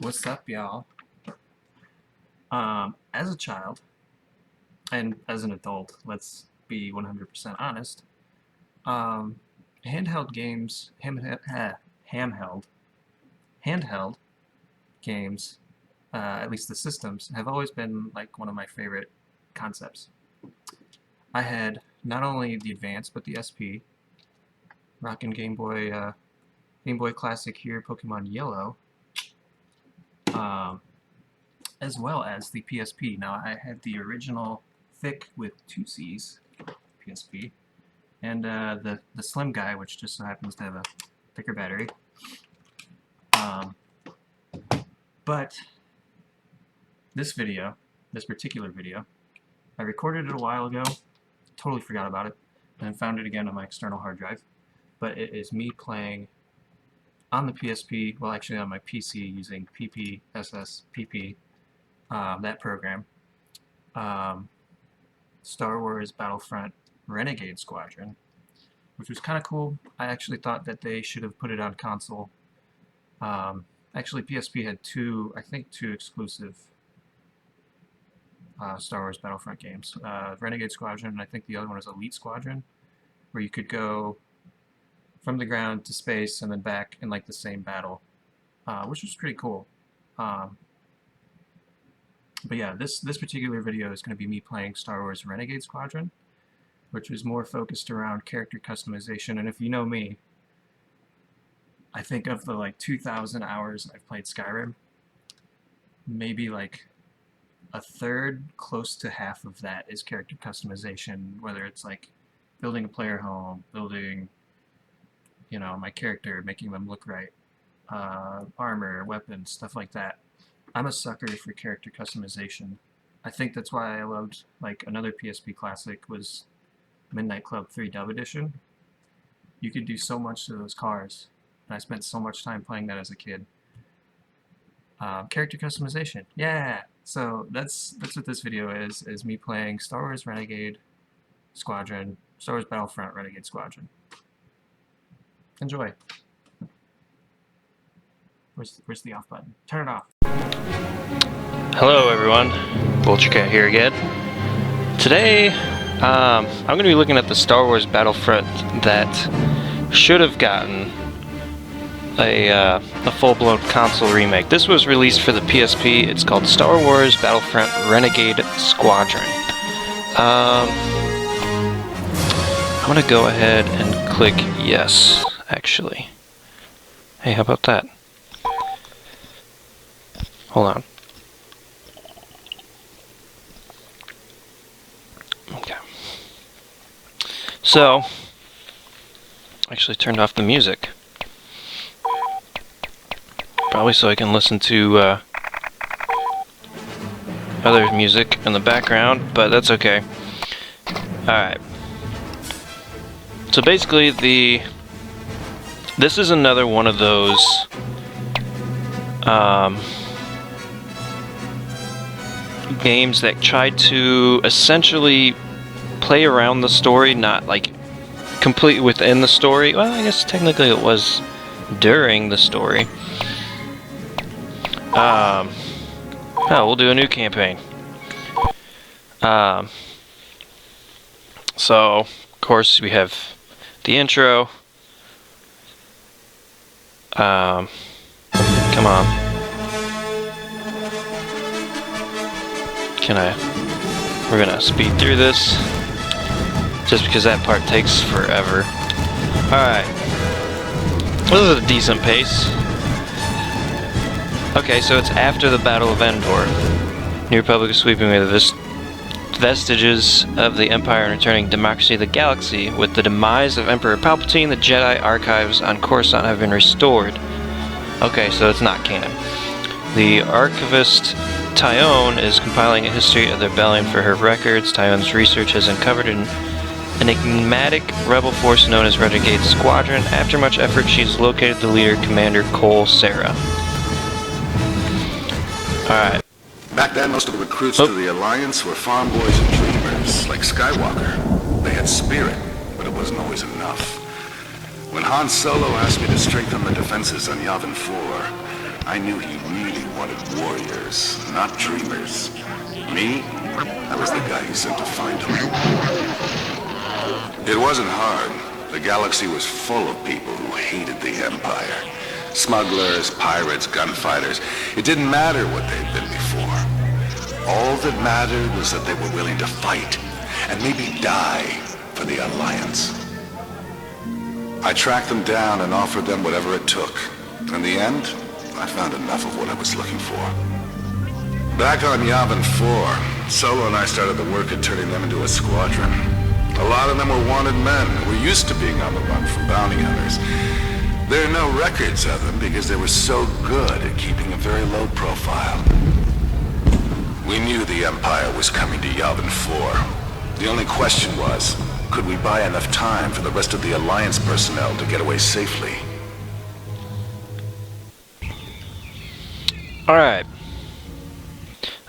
What's up, y'all? As a child, and as an adult, let's be 100% honest, um, handheld games, hamheld, handheld games, at least the systems, have always been like one of my favorite concepts. I had not only the Advance, but the SP, rocking Game Boy Classic here, Pokemon Yellow, um, as well as the PSP. Now, I had the original thick with two C's PSP, and the slim guy, which just so happens to have a thicker battery. Um, but this particular video, I recorded it a while ago, totally forgot about it, and then found it again on my external hard drive. But it is me playing on the PSP, well actually on my PC using PPSSPP, that program, Star Wars Battlefront Renegade Squadron, which was kind of cool. I actually thought that they should have put it on console. Actually, PSP had I think two exclusive Star Wars Battlefront games. Renegade Squadron, and I think the other one was Elite Squadron, where you could go from the ground to space and then back in like the same battle, which was pretty cool. But yeah, this particular video is going to be me playing Star Wars Renegade Squadron, which was more focused around character customization. And if you know me, I think of the like 2,000 hours I've played Skyrim, maybe like a third, close to half of that is character customization, whether it's like building a player home, building, you know, my character, making them look right, armor, weapons, stuff like that. I'm a sucker for character customization. I think that's why I loved, like, another PSP classic was Midnight Club 3 Dub Edition. You could do so much to those cars, and I spent so much time playing that as a kid. Character customization, yeah! So that's what this video is me playing Star Wars Renegade Squadron, Star Wars Battlefront Renegade Squadron. Enjoy. Where's the off button? Turn it off. Hello everyone, VultureCat here again. Today, I'm going to be looking at the Star Wars Battlefront that should have gotten a full-blown console remake. This was released for the PSP. It's called Star Wars Battlefront Renegade Squadron. I'm going to go ahead and click yes, actually. Hey, how about that? Hold on. Okay. So, actually turned off the music. Probably so I can listen to other music in the background, but that's okay. Alright. So basically this is another one of those games that try to essentially play around the story, not like completely within the story. Well, I guess technically it was during the story. Oh, we'll do a new campaign. So, of course, we have the intro. Come on. We're gonna speed through this, just because that part takes forever. Alright. This is a decent pace. Okay, so it's after the Battle of Endor. New Republic is sweeping away the vestiges of the Empire and returning democracy to the galaxy. With the demise of Emperor Palpatine, the Jedi archives on Coruscant have been restored. Okay, so it's not canon. The archivist Tyone is compiling a history of the rebellion for her records. Tyone's research has uncovered an enigmatic rebel force known as Renegade Squadron. After much effort, she's located the leader, Commander Cole Sarah. Alright. Back then, most of the recruits to the Alliance were farm boys and dreamers, like Skywalker. They had spirit, but it wasn't always enough. When Han Solo asked me to strengthen the defenses on Yavin 4, I knew he really wanted warriors, not dreamers. Me? I was the guy he sent to find him. It wasn't hard. The galaxy was full of people who hated the Empire. Smugglers, pirates, gunfighters. It didn't matter what they'd been before. All that mattered was that they were willing to fight, and maybe die for the Alliance. I tracked them down and offered them whatever it took. In the end, I found enough of what I was looking for. Back on Yavin 4, Solo and I started the work of turning them into a squadron. A lot of them were wanted men who were used to being on the run from bounty hunters. There are no records of them because they were so good at keeping a very low profile. We knew the Empire was coming to Yavin 4. The only question was, could we buy enough time for the rest of the Alliance personnel to get away safely? Alright.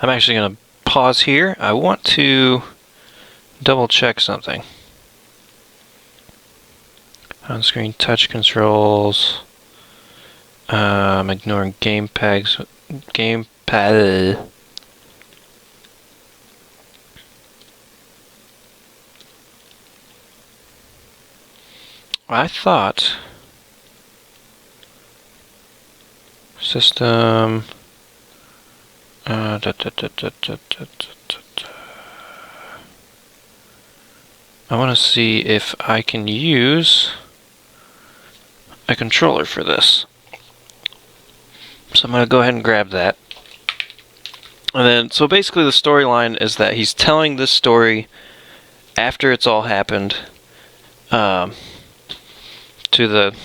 I'm actually going to pause here. I want to double check something. On-screen touch controls. Ignoring gamepads. Gamepad. I thought system. I want to see if I can use a controller for this. So I'm going to go ahead and grab that. And then, so basically the storyline is that he's telling this story after it's all happened to the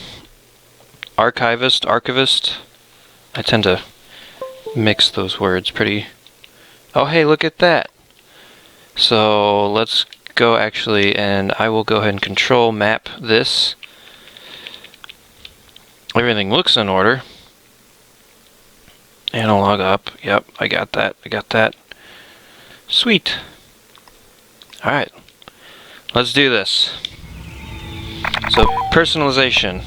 archivist. I tend to mix those words pretty... Oh, hey, look at that! So, let's go actually, and I will go ahead and control map this. Everything looks in order. Analog up. Yep, I got that. Sweet. Alright. Let's do this. So, personalization.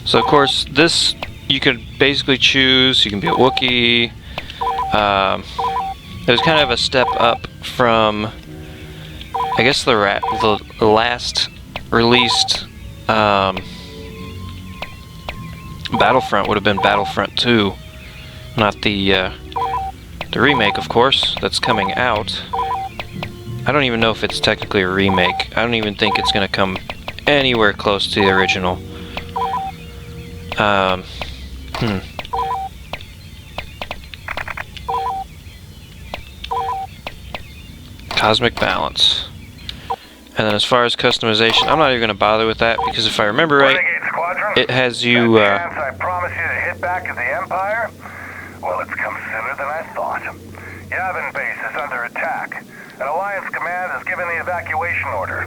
So, of course, this you could basically choose. You can be a Wookiee. It was kind of a step up from, I guess, the last released Battlefront would have been Battlefront 2, not the remake, of course, that's coming out. I don't even know if it's technically a remake. I don't even think it's going to come anywhere close to the original. Cosmic balance. And then as far as customization, I'm not even going to bother with that, because if I remember right, Renegade Squadron? it has you... That chance I promised you to hit back at the Empire? Well, it's come sooner than I thought. Yavin base is under attack. An Alliance command has given the evacuation order.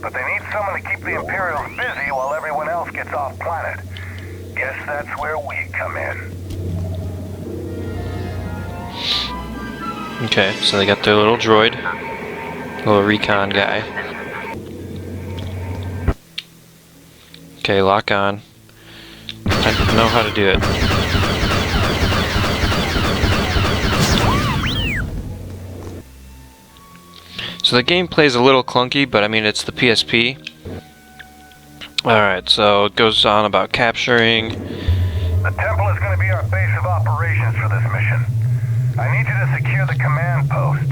But they need someone to keep the Imperials busy while everyone else gets off planet. Guess that's where we come in. Okay, so they got their little droid. Little recon guy. Okay, lock on. I know how to do it. So the game plays a little clunky, but I mean, it's the PSP. Alright, so it goes on about capturing. The temple is going to be our base of operations for this mission. I need you to secure the command post.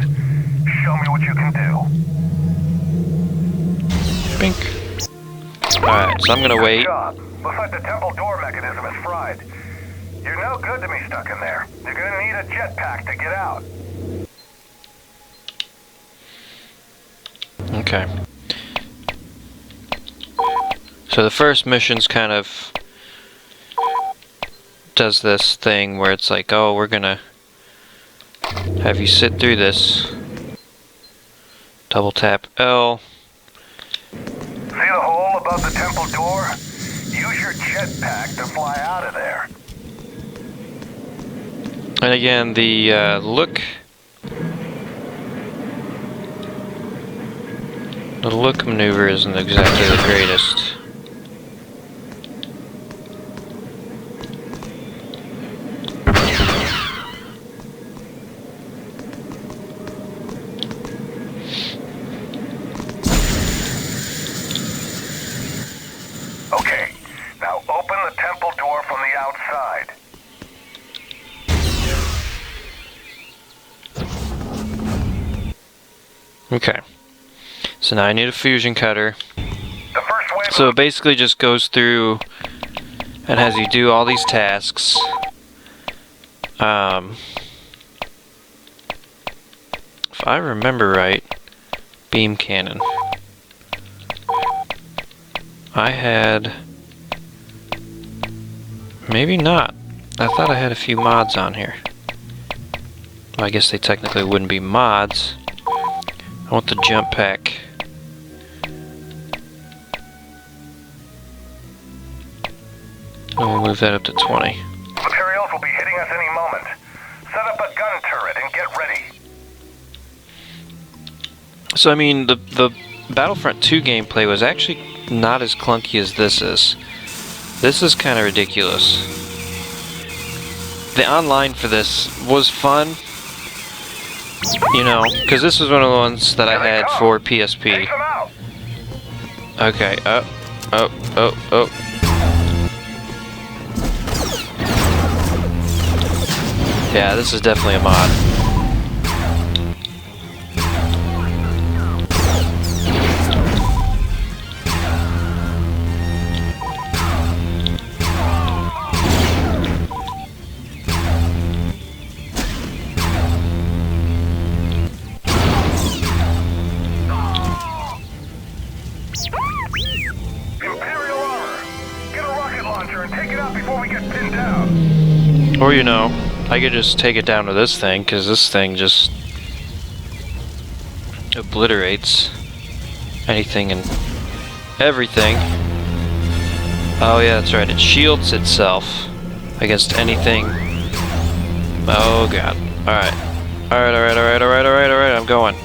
Show me what you can do. Bink. Alright, so I'm gonna wait. Good job. Looks like the temple door mechanism is fried. You're no good to me stuck in there. You're going to need a jetpack to get out. Okay. So the first mission's kind of does this thing where it's like, oh, we're gonna have you sit through this. Double tap L. See the hole above the temple door? Use your jetpack to fly out of there. And again, the look maneuver isn't exactly the greatest. Okay. So now I need a fusion cutter. The first wave So it basically just goes through and has you do all these tasks. If I remember right, beam cannon. I had... Maybe not. I thought I had a few mods on here. Well, I guess they technically wouldn't be mods. I want the jump pack. And we'll move that up to 20. Imperials will be hitting us any moment. Set up a gun turret and get ready. So I mean, the Battlefront 2 gameplay was actually not as clunky as this is. This is kind of ridiculous. The online for this was fun, you know, because this was one of the ones that I had for PSP. Take them out. Okay, oh. Yeah, this is definitely a mod. Imperial armor. Get a rocket launcher and take it out before we get pinned down. Or, you know, I could just take it down to this thing, because this thing just obliterates anything and everything. Oh yeah, that's right, it shields itself against anything. Oh god. Alright. Alright, I'm going.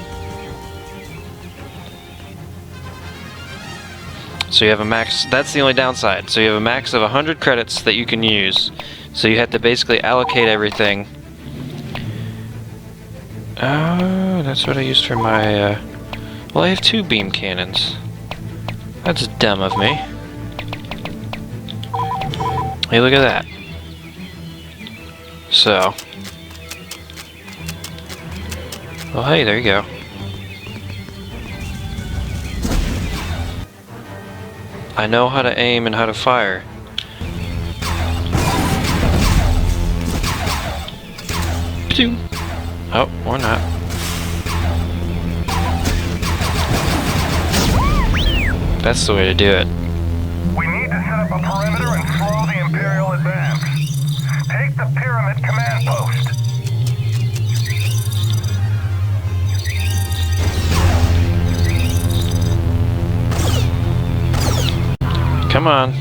So you have a max, that's the only downside. So you have a max of 100 credits that you can use. So you have to basically allocate everything. Oh, that's what I used for my, well, I have 2 beam cannons. That's dumb of me. Hey, look at that. So. Well, hey, there you go. I know how to aim and how to fire. Oh, or not. That's the way to do it. We need to set up a perimeter and slow the Imperial advance. Take the pyramid command post. Come on.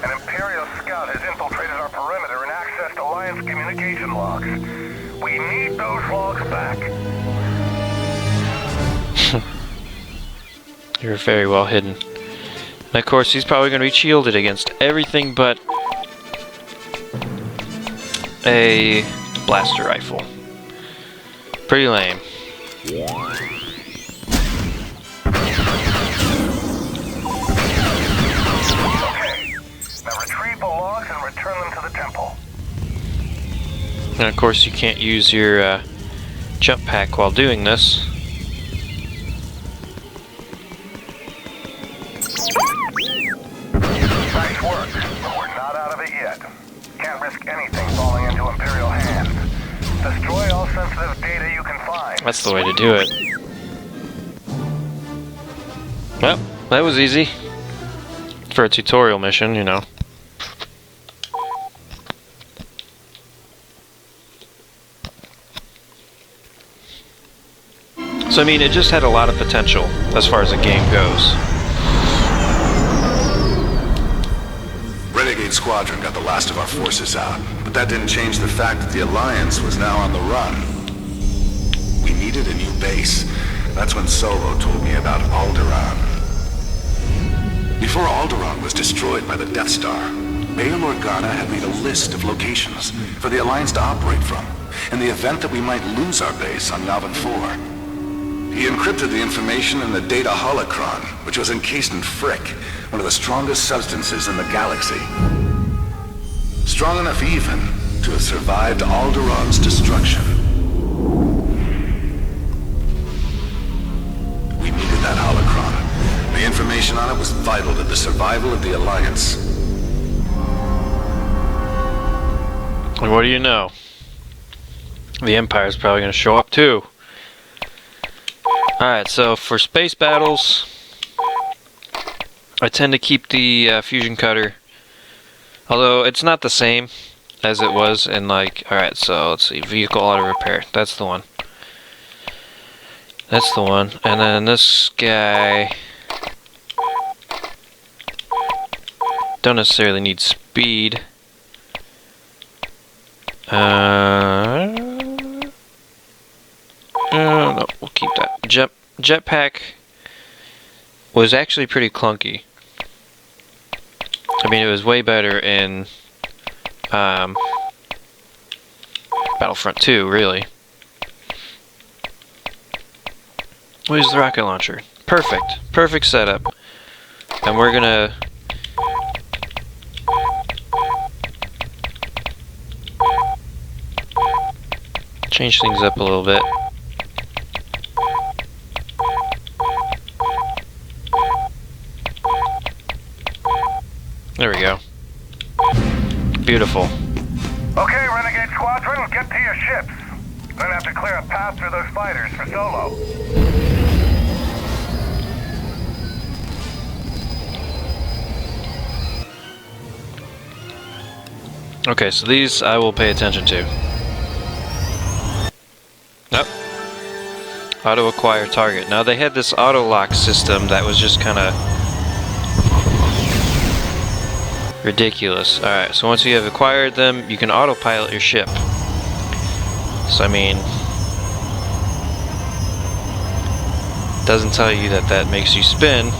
An Imperial scout has infiltrated our perimeter and accessed Alliance communication logs. We need those logs back. You're very well hidden. And of course, he's probably going to be shielded against everything but a blaster rifle. Pretty lame. Okay. Now retrieve the logs and return them to the temple. And of course, you can't use your jump pack while doing this. Nice work, but we're not out of it yet. Can't risk anything falling into Imperial hands. Destroy all sensitive data you can find. That's the way to do it. Well, that was easy. For a tutorial mission, you know. So I mean, it just had a lot of potential as far as the game goes. Renegade Squadron got the last of our forces out, but that didn't change the fact that the Alliance was now on the run. We needed a new base. That's when Solo told me about Alderaan. Before Alderaan was destroyed by the Death Star, Bail Organa had made a list of locations for the Alliance to operate from, in the event that we might lose our base on Yavin 4. He encrypted the information in the data holocron, which was encased in frick, one of the strongest substances in the galaxy. Strong enough even to have survived Alderaan's destruction. We needed that holocron. The information on it was vital to the survival of the Alliance. And what do you know? The Empire's probably going to show up too. Alright, so for space battles, I tend to keep the fusion cutter. Although it's not the same as it was in like... Alright, so let's see. Vehicle auto repair. That's the one. That's the one. And then this guy... don't necessarily need speed. No, we'll keep that. Jetpack was actually pretty clunky. I mean, it was way better in Battlefront 2, really. Where's the rocket launcher? Perfect. Perfect setup. And we're gonna... change things up a little bit. There we go. Beautiful. Okay, Renegade Squadron, get to your ships. Gonna have to clear a path through those fighters for Solo. Okay, so these I will pay attention to. Nope. Auto acquire target. Now they had this auto lock system that was just kind of ridiculous. Alright, so once you have acquired them, you can autopilot your ship. So I mean, doesn't tell you that that makes you spin.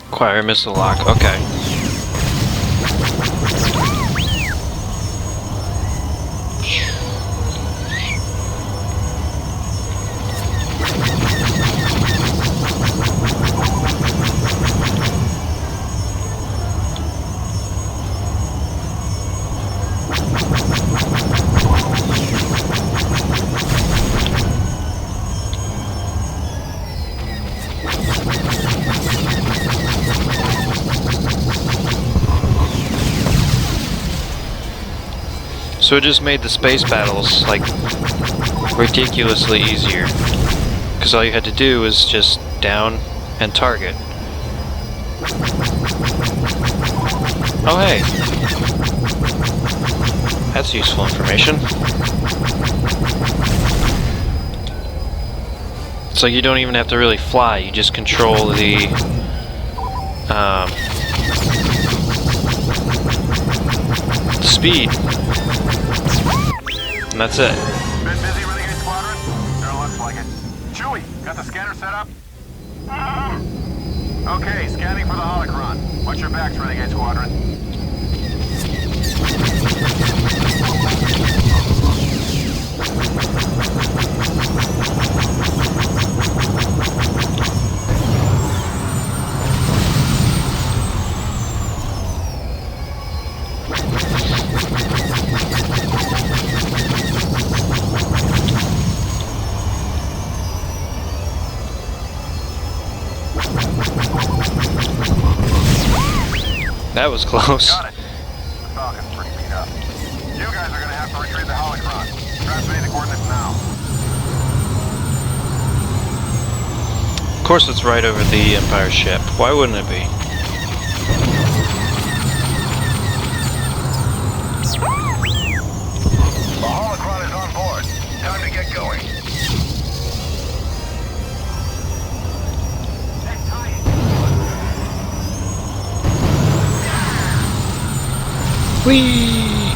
Acquire missile lock, okay. So it just made the space battles, like, ridiculously easier. Because all you had to do was just down and target. Oh hey! That's useful information. So you don't even have to really fly, you just control the... speed. And that's it. Been busy, Renegade Squadron? Sure looks like it. Chewie, got the scanner set up? Okay, scanning for the holocron. Watch your backs, Renegade Squadron. That was close. Got it. The Falcon's pretty beat up. You guys are gonna have to retrieve the holocron. Transmitting the coordinates now. Of course it's right over the Empire ship. Why wouldn't it be? The holocron is on board. Time to get going. Whee!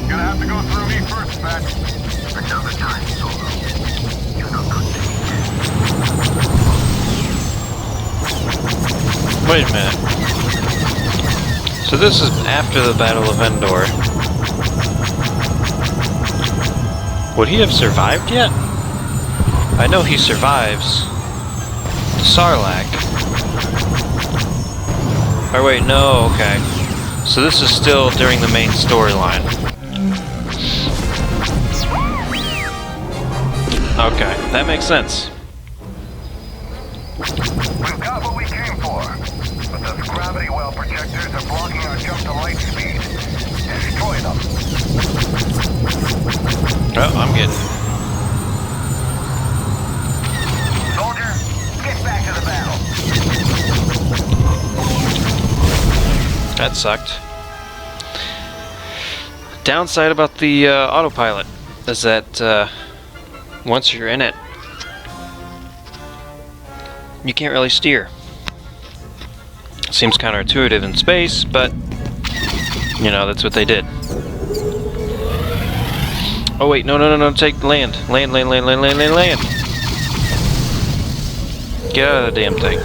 Gonna have to go through Wait a minute. So this is after the Battle of Endor. Would he have survived yet? I know he survives the Sarlacc. Or wait, no, okay. So this is still during the main storyline. Okay, that makes sense. We've got what we came for, but those gravity well projectors are blocking our jump to light speed. Destroy them. Oh, I'm getting... Soldier, get back to the battle. That sucked. Downside about the autopilot is that once you're in it, you can't really steer. Seems counterintuitive in space, but you know, that's what they did. Oh wait, no, take land. Land. Get out of the damn thing.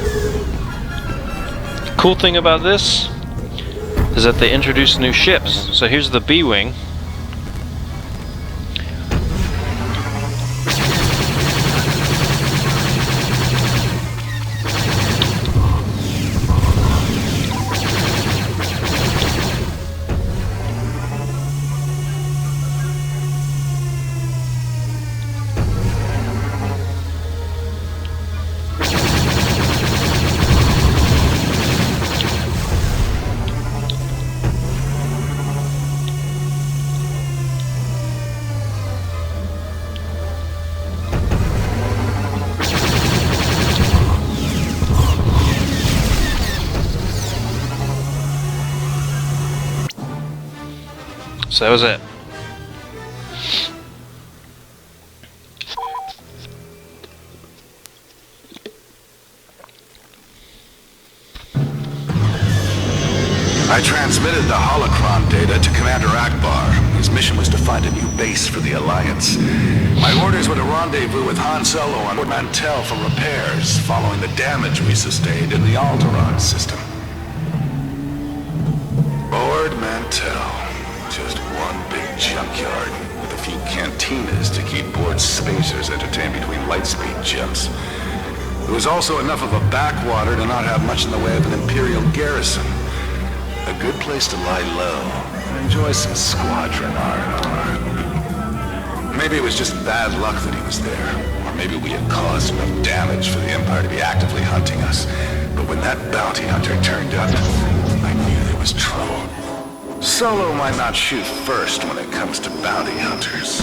Cool thing about this is that they introduced new ships. So here's the B-Wing. So that was it. I transmitted the holocron data to Commander Akbar. His mission was to find a new base for the Alliance. My orders were to rendezvous with Han Solo on Ord Mantell for repairs, following the damage we sustained in the Alderaan system. Ord Mantell. Just one big junkyard with a few cantinas to keep bored spacers entertained between lightspeed jumps. There was also enough of a backwater to not have much in the way of an Imperial garrison. A good place to lie low and enjoy some squadron R&R. Maybe it was just bad luck that he was there, or maybe we had caused enough damage for the Empire to be actively hunting us. But when that bounty hunter turned up, I knew there was trouble. Solo might not shoot first when it comes to bounty hunters.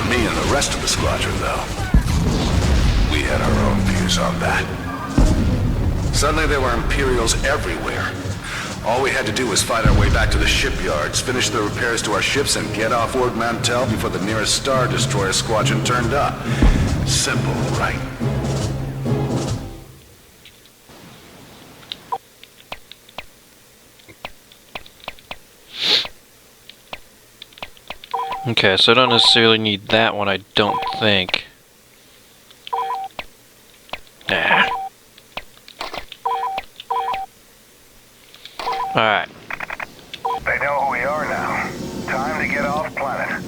Me and the rest of the squadron, though, we had our own views on that. Suddenly there were Imperials everywhere. All we had to do was fight our way back to the shipyards, finish the repairs to our ships, and get off Ord Mantell before the nearest Star Destroyer squadron turned up. Simple, right? Okay, so I don't necessarily need that one, I don't think. Ah. Alright. They know who we are now. Time to get off planet.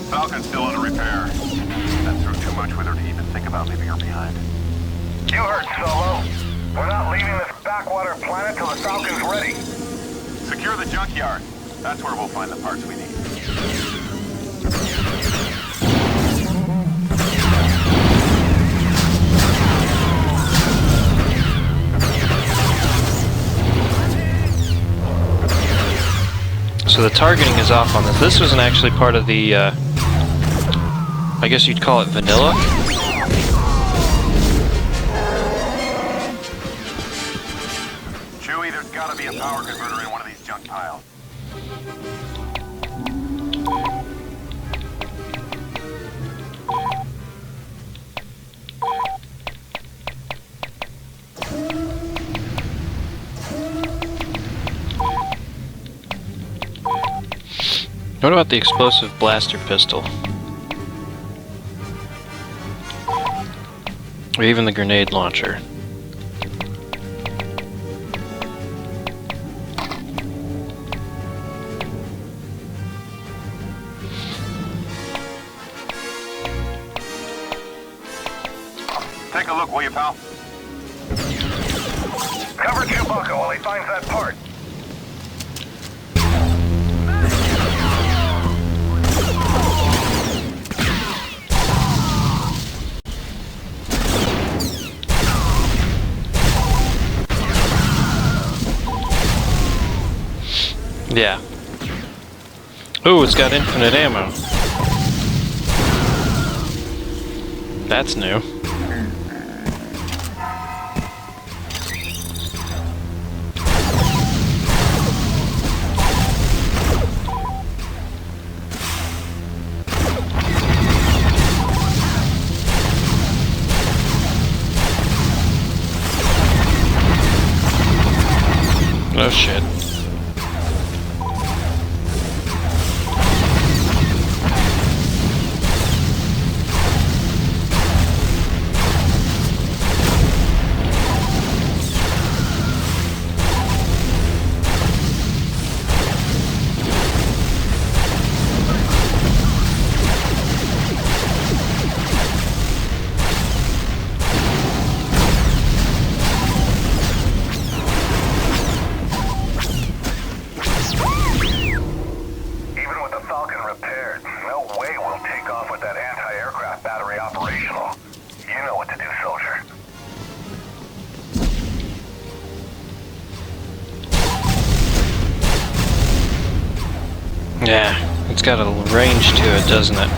Falcon's still under repair. Been through too much with her to even think about leaving her behind. You heard, Solo. We're not leaving this backwater planet till the Falcon's ready. Secure the junkyard. That's where we'll find the parts we need. So the targeting is off on this. This wasn't actually part of the, I guess you'd call it vanilla. Chewie, there's gotta be a power converter in one of these junk piles. What about the explosive blaster pistol? Or even the grenade launcher? Take a look, will you, pal? Cover Chewbacca while he finds that part. Yeah. Ooh, it's got infinite ammo. That's new. Oh shit. Yeah, it's got a range to it, doesn't it?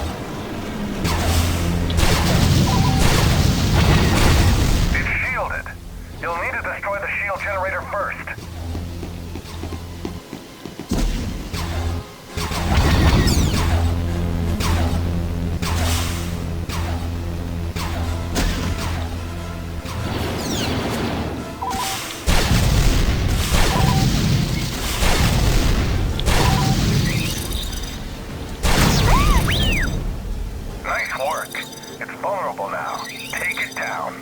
It's shielded. You'll need to destroy the shield generator first. Nice work. It's vulnerable now. Take it down.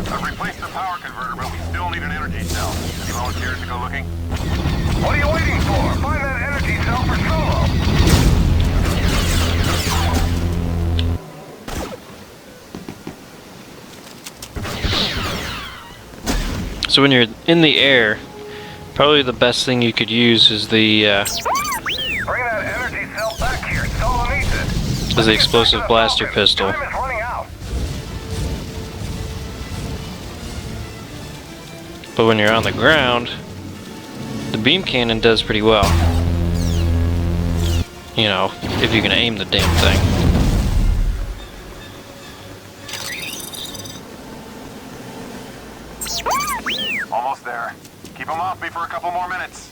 I've replaced the power converter, but we still need an energy cell. Any volunteers to go looking? What are you waiting for? Find that energy cell for Solo. So when you're in the air, probably the best thing you could use is the Bring that energy cell back here. Solo needs it. is the explosive blaster pistol. Time is running out. But when you're on the ground, the beam cannon does pretty well. You know, if you can aim the damn thing. Almost there. Keep them off me for a couple more minutes.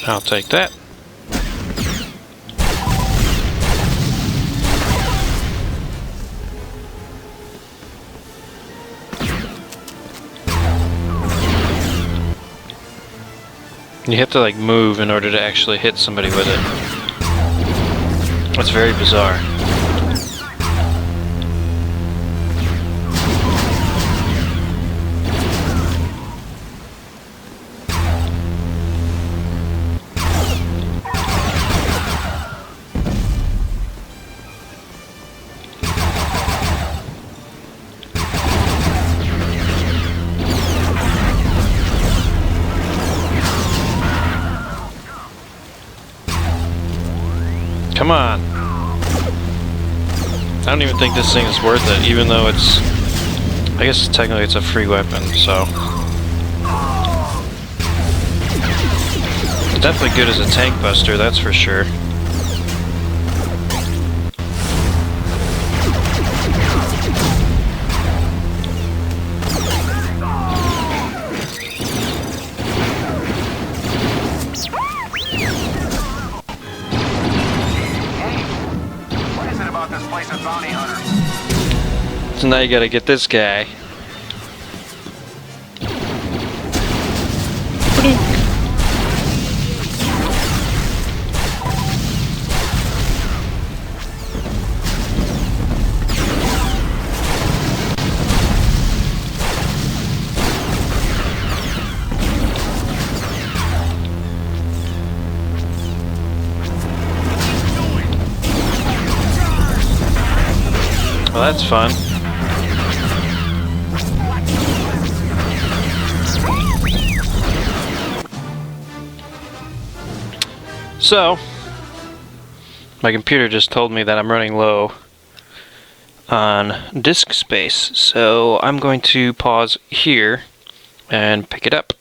I'll take that. You have to like move in order to actually hit somebody with it. That's very bizarre. Come on. I don't even think this thing is worth it, even though it's... I guess technically it's a free weapon, so... Definitely good as a tank buster, that's for sure. What is it about this place and bounty hunters? So now you gotta get this guy. Well, that's fun. So, my computer just told me that I'm running low on disk space, so I'm going to pause here and pick it up.